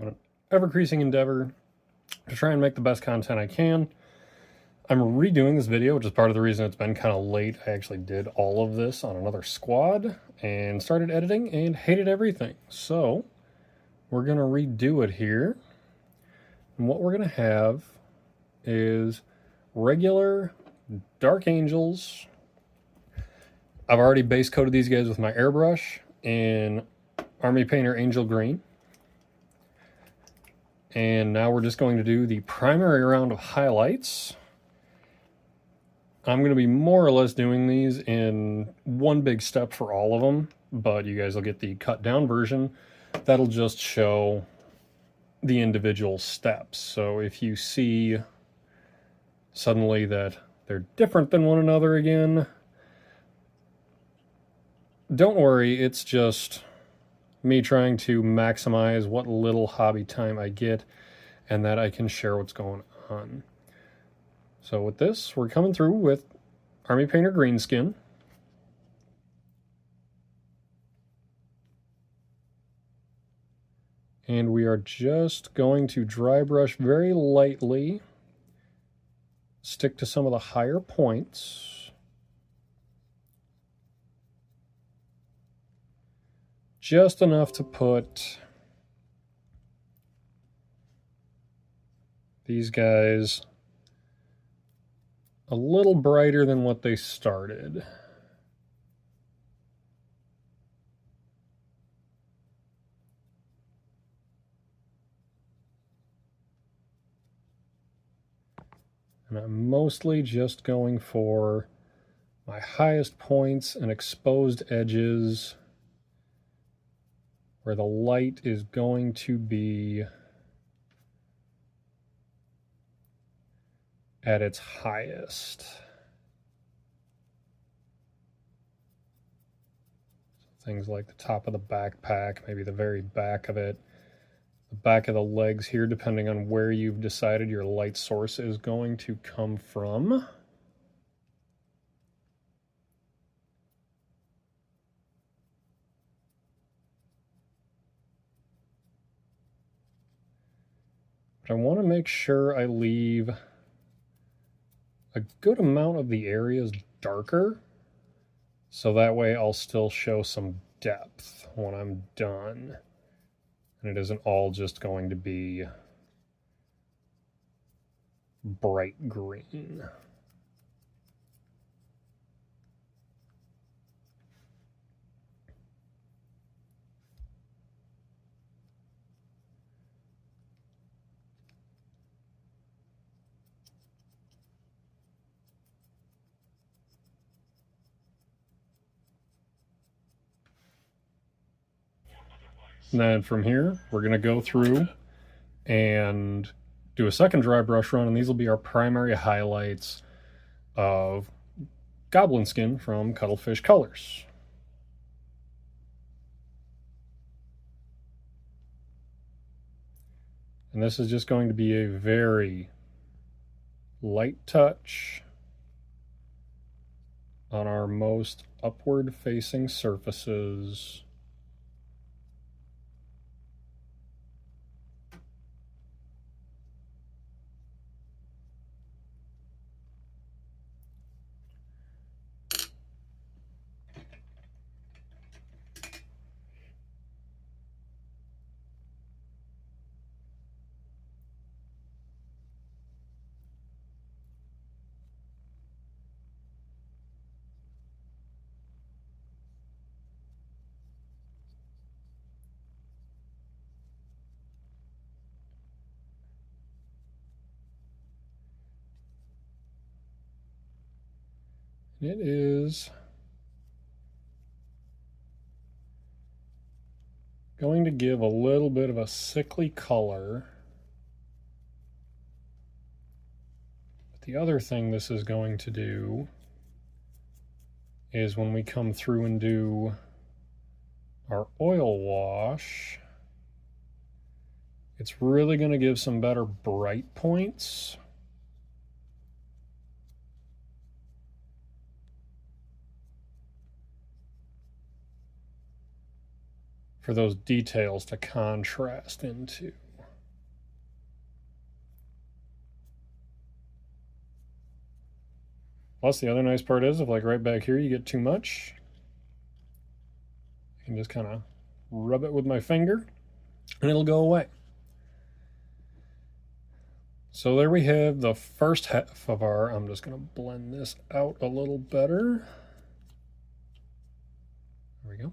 on an ever-increasing endeavor to try and make the best content I can. I'm redoing this video, which is part of the reason it's been kind of late. I actually did all of this on another squad and started editing and hated everything. So we're going to redo it here. And what we're going to have is regular Dark Angels. I've already base coated these guys with my airbrush in Army Painter Angel Green. And now we're just going to do the primary round of highlights. I'm going to be more or less doing these in one big step for all of them, but you guys will get the cut down version. That'll just show the individual steps. So if you see suddenly that they're different than one another again, don't worry, it's just me trying to maximize what little hobby time I get and that I can share what's going on. So with this, we're coming through with Army Painter Greenskin. And we are just going to dry brush very lightly, stick to some of the higher points. Just enough to put these guys a little brighter than what they started. And I'm mostly just going for my highest points and exposed edges where the light is going to be at its highest. So things like the top of the backpack, maybe the very back of it, the back of the legs here, depending on where you've decided your light source is going to come from. But I want to make sure I leave a good amount of the areas darker, so that way I'll still show some depth when I'm done. And it isn't all just going to be bright green. And then from here, we're going to go through and do a second dry brush run, and these will be our primary highlights of Goblin Skin from Cuttlefish Colors. And this is just going to be a very light touch on our most upward-facing surfaces. It is going to give a little bit of a sickly color. But the other thing this is going to do is when we come through and do our oil wash, it's really going to give some better bright points. For those details to contrast into. Plus, the other nice part is, if like right back here you get too much, I can just kind of rub it with my finger and it'll go away. So there we have the first half of our, I'm just going to blend this out a little better. There we go.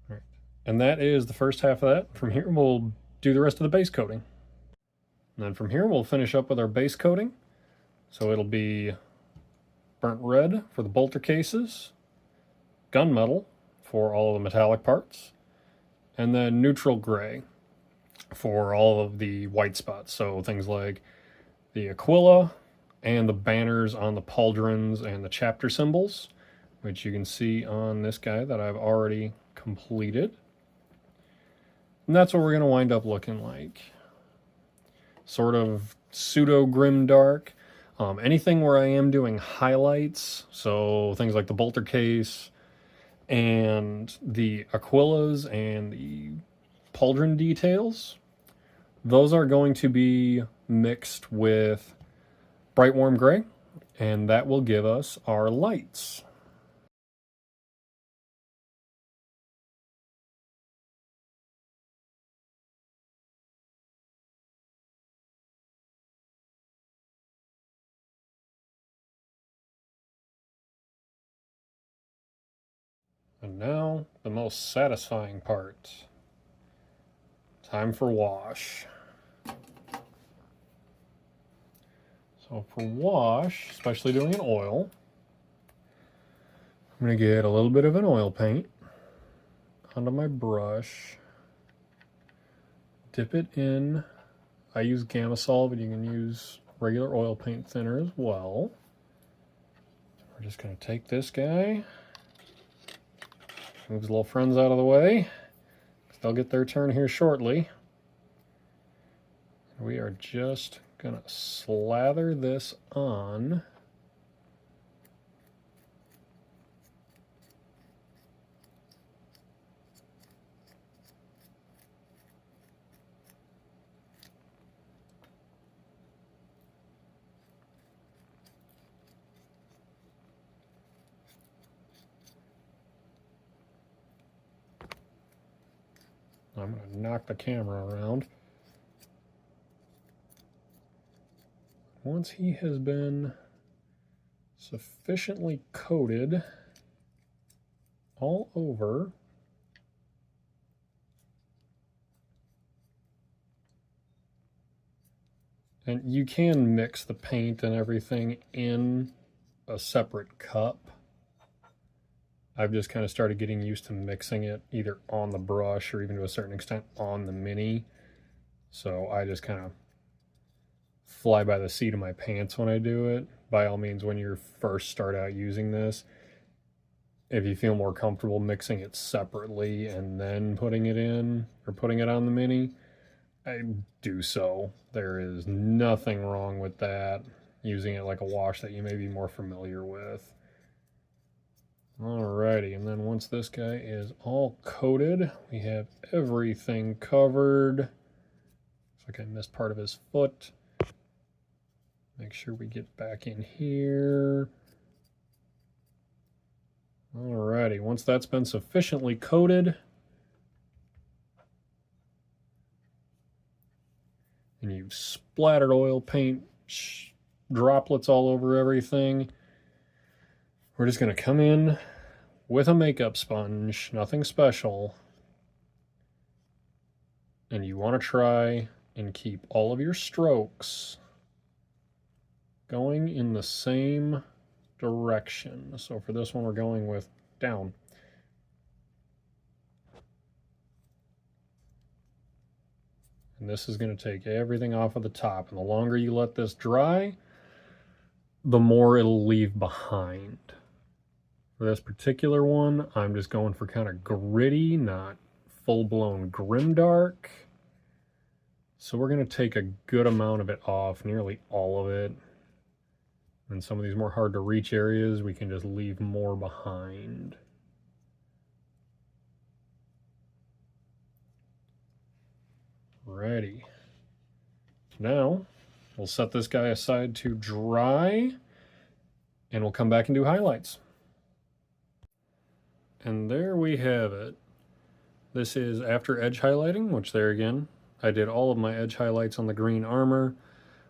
All right. And that is the first half of that. From here, we'll do the rest of the base coating. And then from here, we'll finish up with our base coating. So it'll be burnt red for the bolter cases, gunmetal for all of the metallic parts, and then neutral gray for all of the white spots. So things like the Aquila and the banners on the pauldrons and the chapter symbols, which you can see on this guy that I've already completed. And that's what we're going to wind up looking like. Sort of pseudo grimdark. Anything where I am doing highlights, so things like the bolter case and the Aquilas and the pauldron details, those are going to be mixed with bright warm gray, and that will give us our lights. And now, the most satisfying part. Time for wash. So for wash, especially doing an oil, I'm going to get a little bit of an oil paint onto my brush, dip it in. I use Gamasol, but you can use regular oil paint thinner as well. We're just going to take this guy, move his little friends out of the way, because they'll get their turn here shortly. We are just going to slather this on. I'm going to knock the camera around. Once he has been sufficiently coated all over, and you can mix the paint and everything in a separate cup. I've just kind of started getting used to mixing it either on the brush or even to a certain extent on the Mini. So I just kind of fly by the seat of my pants when I do it. By all means, when you first start out using this, if you feel more comfortable mixing it separately and then putting it in or putting it on the Mini, I do so. There is nothing wrong with that, using it like a wash that you may be more familiar with. Alrighty, and then once this guy is all coated, we have everything covered. Looks like I missed part of his foot. Make sure we get back in here. Alrighty, once that's been sufficiently coated, and you've splattered oil paint droplets all over everything, we're just going to come in with a makeup sponge, nothing special, and you want to try and keep all of your strokes going in the same direction. So for this one, we're going with down. And this is going to take everything off of the top. And the longer you let this dry, the more it'll leave behind. For this particular one, I'm just going for kind of gritty, not full-blown grimdark. So we're going to take a good amount of it off, nearly all of it. And some of these more hard to reach areas, we can just leave more behind. Righty. Now, we'll set this guy aside to dry. and we'll come back and do highlights. And there we have it. This is after edge highlighting, which there again, I did all of my edge highlights on the green armor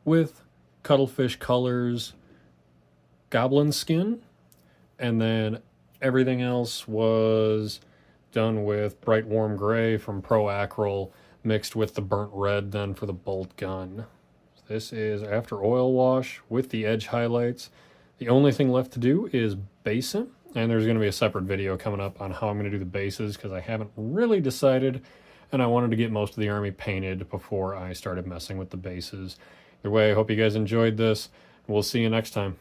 with cuttlefish colors, goblin skin, and then everything else was done with bright warm gray from Pro Acryl mixed with the burnt red then for the bolt gun. This is after oil wash with the edge highlights. The only thing left to do is base it, and there's going to be a separate video coming up on how I'm going to do the bases because I haven't really decided, and I wanted to get most of the army painted before I started messing with the bases. Either way, I hope you guys enjoyed this. We'll see you next time.